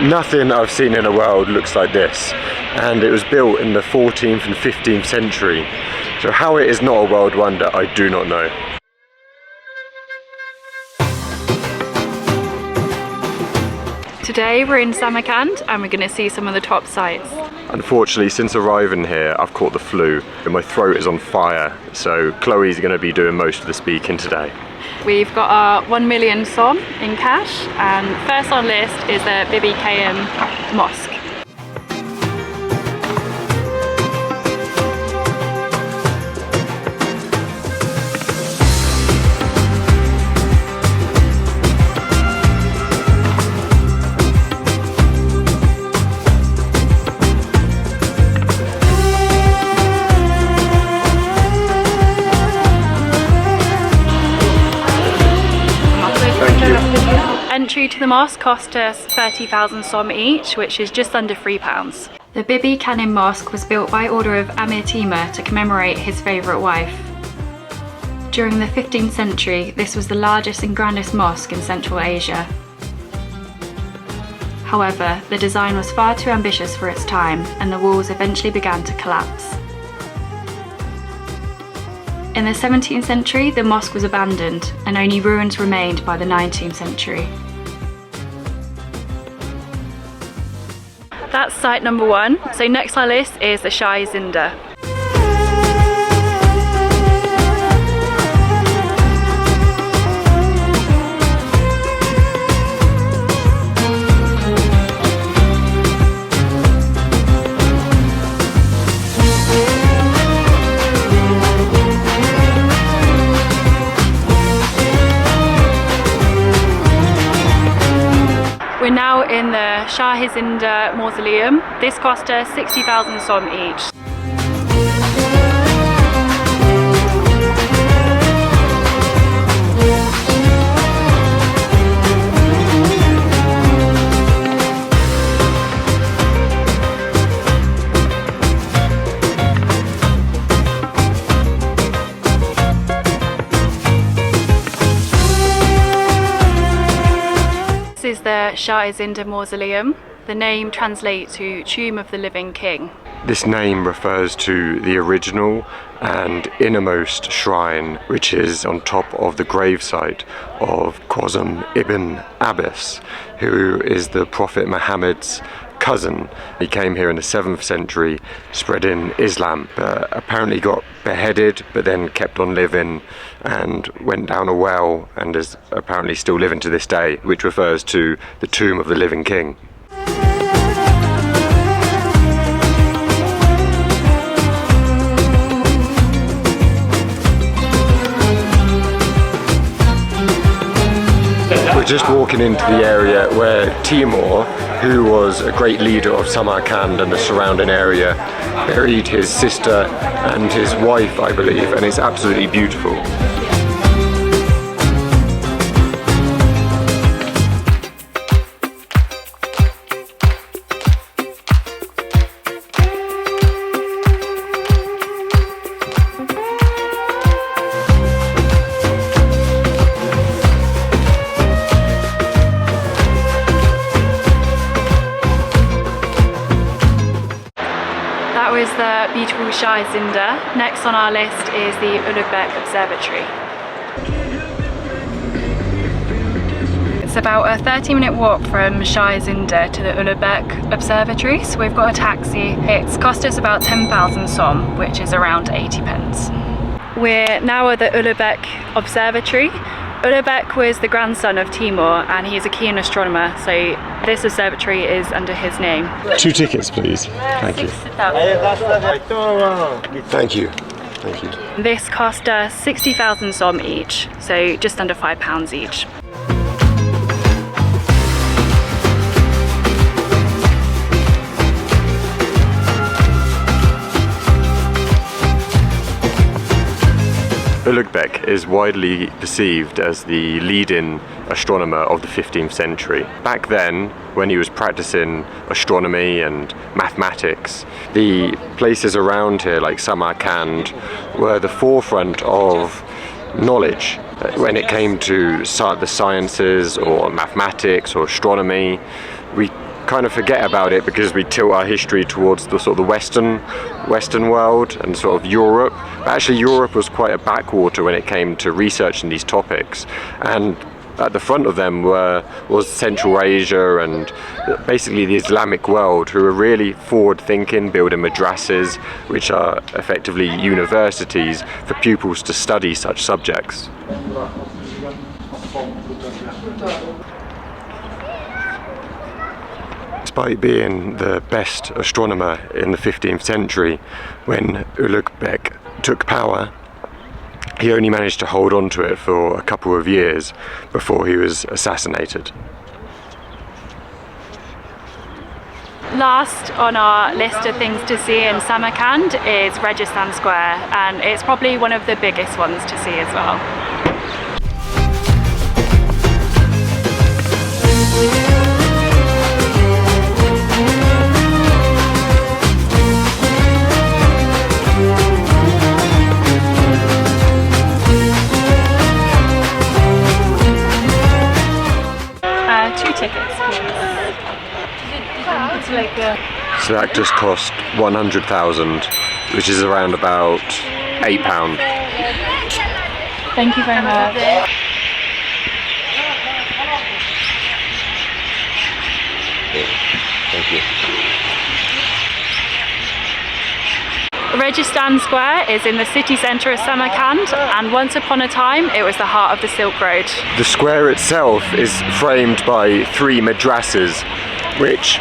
Nothing I've seen in the world looks like this, and it was built in the 14th and 15th century. So how it is not a world wonder, I do not know. Today we're in Samarkand and we're going to see some of the top sites. Unfortunately, since arriving here, I've caught the flu and my throat is on fire, so Chloe's going to be doing most of the speaking today. We've got our 1 million som in cash, and first on list is the Bibi-khanym mosque. Entry to the mosque cost us 30,000 som each, which is just under £3. The Bibi-khanym mosque was built by order of Amir Timur to commemorate his favourite wife. During the 15th century, this was the largest and grandest mosque in Central Asia. However, the design was far too ambitious for its time, and the walls eventually began to collapse. In the 17th century, the mosque was abandoned, and only ruins remained by the 19th century. That's site number 1. So next on our list is the Shah-i-Zinda. We're now in the Shah-i-Zinda mausoleum. This cost us 60,000 som each. This is the Shah-i-Zinda mausoleum. The name translates to Tomb of the Living King. This name refers to the original and innermost shrine, which is on top of the gravesite of Qasim ibn Abbas, who is the Prophet Muhammad's cousin. He came here in the 7th century spreading Islam, but apparently got beheaded, but then kept on living and went down a well and is apparently still living to this day, which refers to the Tomb of the Living King. We're just walking into the area where Timur, who was a great leader of Samarkand and the surrounding area, buried his sister and his wife, I believe, and it's absolutely beautiful. That was the beautiful Shah-i-Zinda. Next on our list is the Ulugbek Observatory. It's about a 30-minute walk from Shah-i-Zinda to the Ulugbek Observatory, so we've got a taxi. It's cost us about 10,000 som, which is around 80 pence. We're now at the Ulugbek Observatory. Ulugbek was the grandson of Timur and he's a keen astronomer, so this observatory is under his name. 2 tickets, please. Thank you. Thank you. Thank you. This cost us 60,000 som each, so just under £5 each. Ulugbek is widely perceived as the leading astronomer of the 15th century. Back then, when he was practicing astronomy and mathematics, the places around here, like Samarkand, were the forefront of knowledge when it came to the sciences or mathematics or astronomy. We kind of forget about it because we tilt our history towards the sort of the Western world and sort of Europe. But actually, Europe was quite a backwater when it came to researching these topics, and at the front of them was Central Asia and basically the Islamic world, who are really forward-thinking, building madrasas, which are effectively universities for pupils to study such subjects. Despite being the best astronomer in the 15th century, when Ulugbek took power, he only managed to hold on to it for a couple of years before he was assassinated. Last on our list of things to see in Samarkand is Registan Square, and it's probably one of the biggest ones to see as well. So that just cost 100,000, which is around about £8. Thank you very much. Thank you. Registan Square is in the city centre of Samarkand, and once upon a time it was the heart of the Silk Road. The square itself is framed by 3 madrasas, which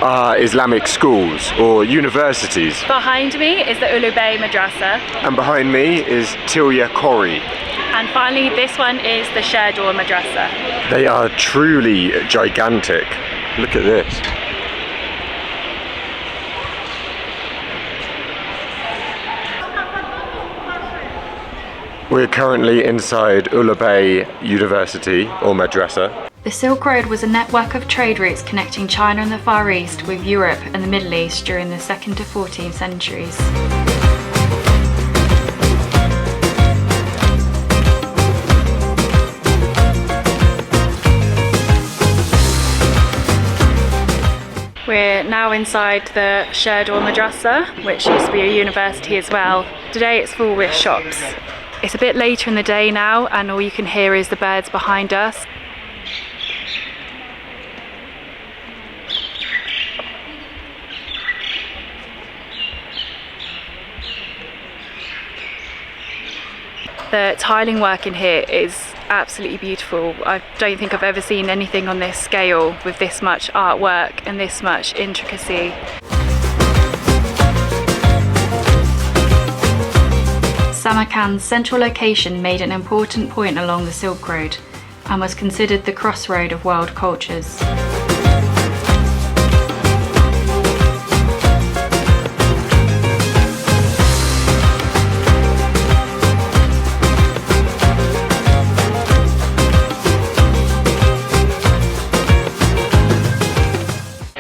are Islamic schools or universities. Behind me is the Ulugbek Madrasa. And behind me is Tilya Kori. And finally this one is the Shah-i-Zinda Madrasa. They are truly gigantic. Look at this. We're currently inside Ulugbek University or Madrasa. The Silk Road was a network of trade routes connecting China and the Far East with Europe and the Middle East during the 2nd to 14th centuries. We're now inside the Shah-i-Zinda Madrasa, which used to be a university as well. Today it's full with shops. It's a bit later in the day now, and all you can hear is the birds behind us. The tiling work in here is absolutely beautiful. I don't think I've ever seen anything on this scale with this much artwork and this much intricacy. Samarkand's central location made an important point along the Silk Road and was considered the crossroad of world cultures.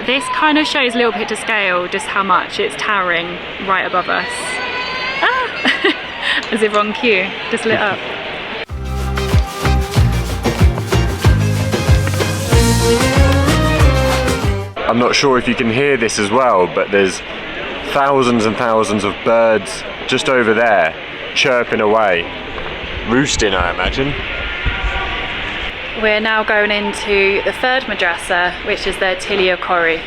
This kind of shows a little bit to scale just how much it's towering right above us. Ah! As if on cue, just lit up. I'm not sure if you can hear this as well, but there's thousands and thousands of birds just over there chirping away. Roosting, I imagine. We're now going into the 3rd madrasa, which is the Tilya Kori.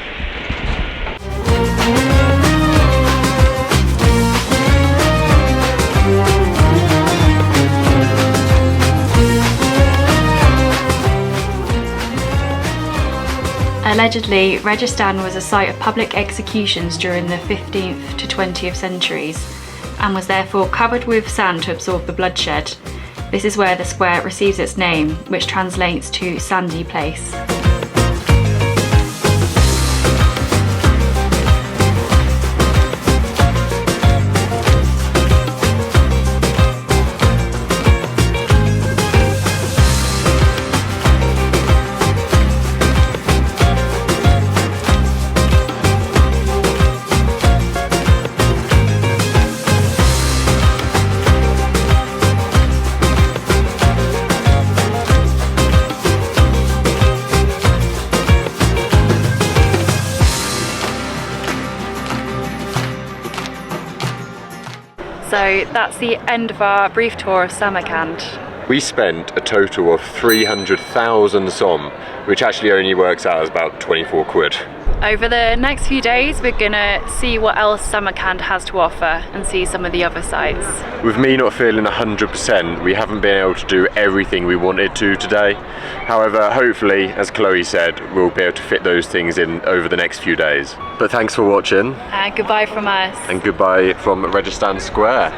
Allegedly, Registan was a site of public executions during the 15th to 20th centuries and was therefore covered with sand to absorb the bloodshed. This is where the square receives its name, which translates to sandy place. So that's the end of our brief tour of Samarkand. We spent a total of 300,000 som, which actually only works out as about 24 quid. Over the next few days, we're gonna see what else Samarkand has to offer and see some of the other sites. With me not feeling 100%, we haven't been able to do everything we wanted to today. However, hopefully, as Chloe said, we'll be able to fit those things in over the next few days. But thanks for watching. And goodbye from us. And goodbye from Registan Square.